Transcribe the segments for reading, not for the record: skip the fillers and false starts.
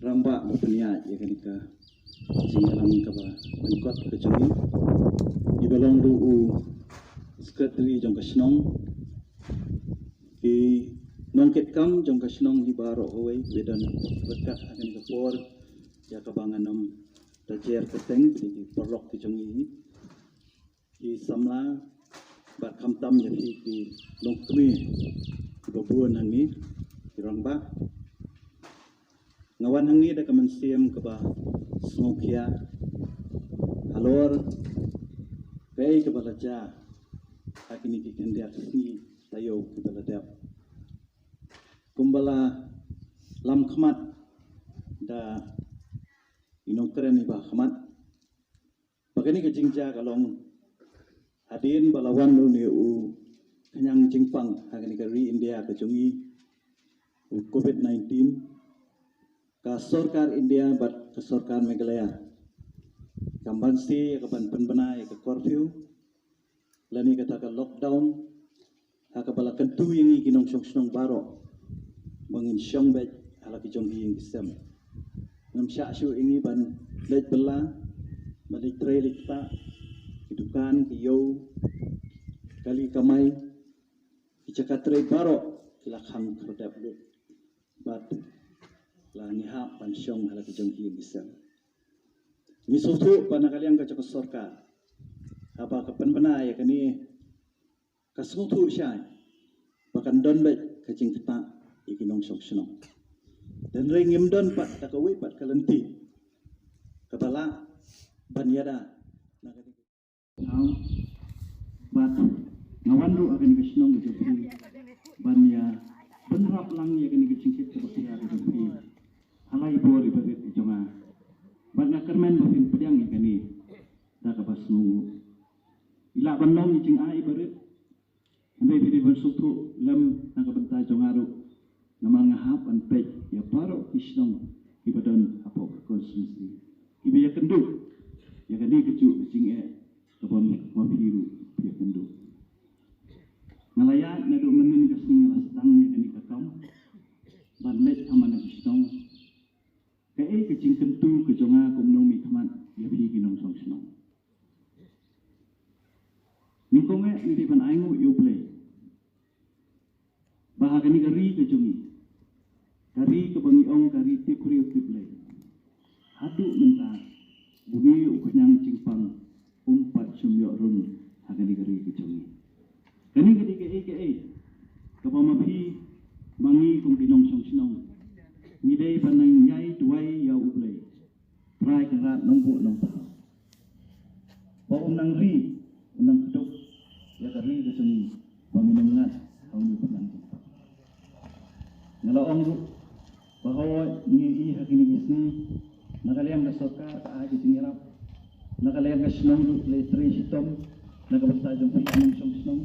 rangba bapnia ya kanika singgalang kaba pankot kejungi ibalong ruu sekretari jong kasnong ki nongket kam jong kasnong di baro oi wedan berkat akan kapor ya kabanganam tajer keteng di porlok kejungi ki samla bat kamtam ya ki longkmi babuan hangi rangba ngawan hangi da kamansiam kaba smokia halor kai kebalaja akini kikendia singi tayo kebalada kumbala lam khamat da inokren iba khamat bagani ke jingja kalong adin balawan nu ne u kenyang jingpang agani ke ri India ke jungi COVID-19 ka sarkar India bat ke sarkar Meghalaya kambansi kaban penbenai ke curfew lani kata ke lockdown akabala kentu yang kinong song baro mangin syong bet ala ki jong yang kisam ngam sya syu ingi ban lej bela balik tre likta kidukan ki yo kali kamai ki cakatre baro kilakhang kerdap lut bat la niha pan syong ala ki jong yang kisam ni susu panakaliang ka sarkar apa kepenbena ya kini kasmutu syai bahkan don bet kacing ketak ikinong sok-senong dan ringim don pat takawi pat kalenti kepala banyada nakati hau bat ngawandu akan kesnong jopi banya benrap lang ya kini kacing ketak sia jopi halai bor ibadet jonga banya kermen bapin pedang ya kini dak basnu ila bandong cing ai berit andai bidi bersutu lem nakabentai jongaru namal ngahap an pej ya paro isnong ibadan apok konsumsi ibe ya kendu ya kadi kecu cing e kabon mabiru ya kendu ngalaya nadu menin kesing rastang ya kani kakam ban let amana isnong kai kecing kentu ke jonga kumnong mi khaman ya bi kinong song snong Nikongnya ini pan aingu yuplay. Bahkan ini kari kejungi, kari kebangiong kari tikuri yuplay. Hadu mentah, bumi uknyang cingpang umpat sumyok run. Hakan ini kari kejungi. Kani ketika kepamapi mangi kung dinong song sinong. Ngidai panang nyai duai ya uplay. Try kerat nongbu nongtah. Bau nang ri, nang kedok. Ya kari kesuni banginangat kaum di penang kita. Ngalaong bahwa ni hakini isni nakaliam kasokar aji singirap nakaliam kasnong letri sitom nakabata jong pinong song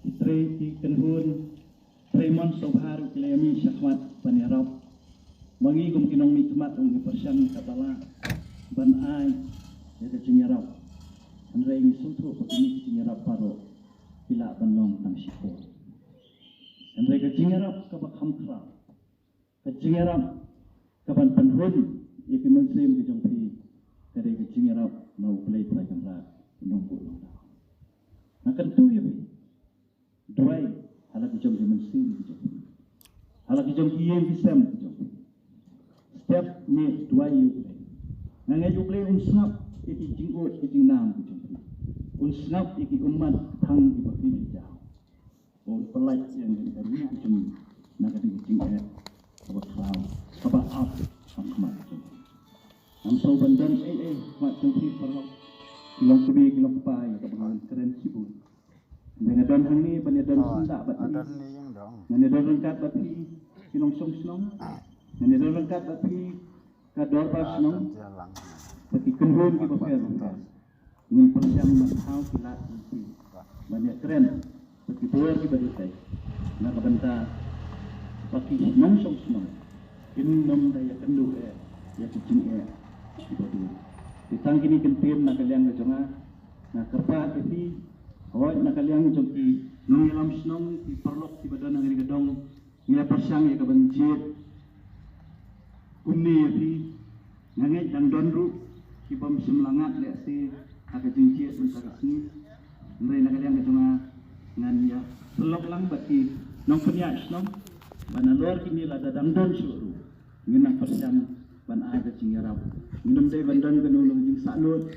itre ti kenhun tremon sobhar kilemi syahwat panirap mangi kum kinong mikmat ung persyang katala ban ai ya singirap andai misutu pakini singirap paro bila banong tang siko. Dan mereka jingarap kabak hamkra, kejingarap kapan penhun ikan muslim kejongpi, kadai kejingarap mau play kamera nongku nongda. Nak kentu ya bi, doai halak kejongpi muslim kejongpi, halak kejongpi yang Islam kejongpi. Setiap ni doai you play, nangai you play unsap iki jinggot iki nam kejongpi. Unsnap iki umat tang ibadil jauh. Oh pelaj yang dari cumi nak di cing apa kau apa up sama cumi. Amsau bandan mat cumi perlu kilong kebi kilong pai kebangan keren sibuk. Dengan dan hangi banyadan sunda bati. Dengan dan rengkat bati kilong song snong. Dengan dan rengkat bati kador pas snong. Bati kenhun ki baper. Ingin persiang mahal kilat nanti banyak keren begitu lagi beritai nak bentar bagi nong song ini nom daya kendu ya kucing ibadu ditang kini kentim nak kalian kejonga nak kerpat tapi awak nak kalian jongki nong lam snong di perlok di badan ngari gedong ngira persiang ya kebencit Uni api ngangai dan donru kibam semlangat le si agak jengcie mentara sini mereka nak kalian kecuma ngan ya pelok lang bagi nong penyak nong bana luar kini lada dangdon suruh nginang persiam ban ada cingarap minum dai bandan kenulung jing saklut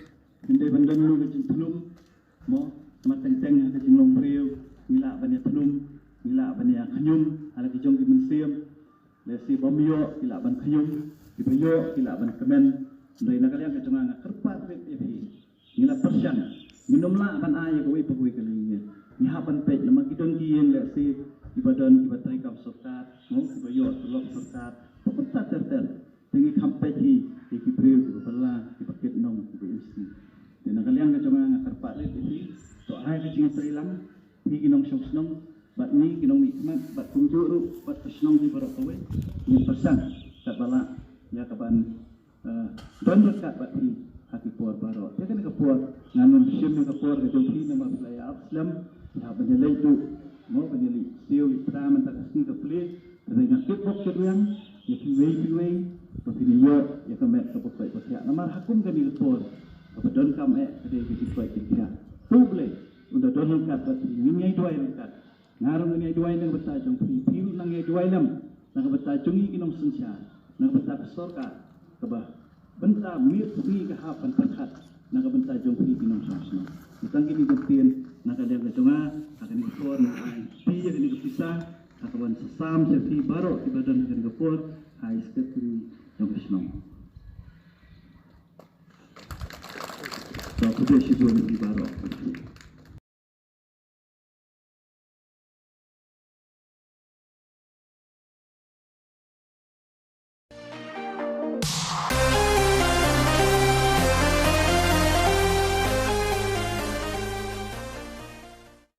dai bandan lu jing tenum mo mateng-teng ada jing long priu ngila ban ya tenum ngila ban ya khanyum ala kijong ki mensiam le si bomyo ngila ban khanyum dibayo ngila ban kemen ndai nak kalian kecuma ngakerpat rep epi ngila persiam minum la ban ay ko ipagui kalinya ni hapan pej nama kidon kien le si ibadan ibatrai kam sokat mo dibayo tulok sokat pokok terter tinggi kampet hi priu ki bala ki paket nong ki isi dan kalian kecuma ngakerpat rep epi to ay ka jing trilang hi kinong snong bat ni kinong hikmat bat kunjuru bat snong di barok kowe ni persan kat bala ya kaban don dekat bat hi hati puar barok ya kan ke puar ngamun sim ke puar ke joki nama wilayah Islam ya benelai tu mo benelai siu itra mentak sini ke pli dari ngakit bok keduyang ya piwei bapini yo ya kamet ke pokok pokok nama hakum ke di puar apa don kam ke di pokok dia tu boleh udah don dekat bat ini dua dekat ngarung ini dua yang bertajung piu nang yang dua lam nang bertajung ini kinong sensia nang bertajung sorka kebah benta mir pi ke hapan perkat nak benta jong pi kinong sosno utang kini gupin nak ada keconga akan dipor pi je kini kepisah akawan sesam sepi baro di badan kini kepor hai seketri jong sosno so kudu si jong di baro